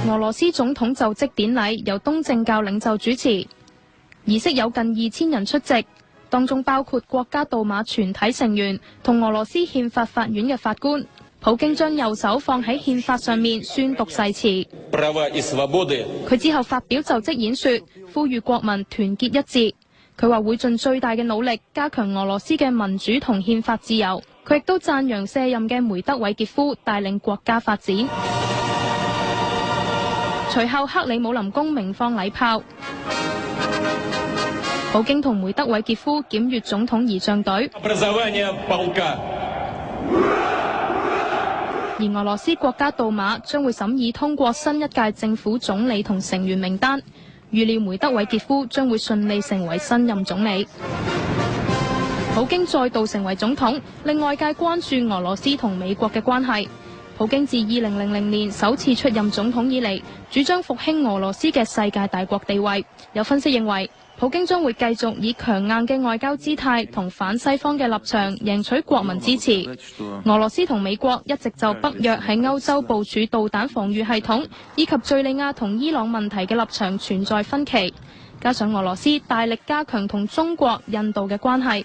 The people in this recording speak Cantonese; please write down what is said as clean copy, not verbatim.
俄羅斯總統就職典禮由東正教領袖主持，儀式有近2000人出席，當中包括國家杜馬全體成員同俄羅斯憲法法院嘅法官。普京將右手放喺憲法上面宣讀誓詞。佢之後發表就職演說，呼籲國民團結一致。佢話會盡最大嘅努力加強俄羅斯嘅民主同憲法自由。佢亦都讚揚卸任嘅梅德韋傑夫帶領國家發展。隨後克里姆林宮鳴放禮炮。普京同梅德韋傑夫檢閱總統儀仗隊。而俄羅斯國家杜馬將會審議通過新一屆政府總理同成員名單，預料梅德韋傑夫將會順利成為新任總理。普京再度成為總統，令外界關注俄羅斯同美國嘅關係。普京自2000年首次出任總統以嚟，主張復興俄羅斯嘅世界大國地位。有分析認為，普京將會繼續以強硬嘅外交姿態同反西方嘅立場贏取國民支持。俄羅斯同美國一直就北約喺歐洲部署導彈防禦系統，以及敘利亞同伊朗問題嘅立場存在分歧。加上俄羅斯大力加強同中國、印度嘅關係，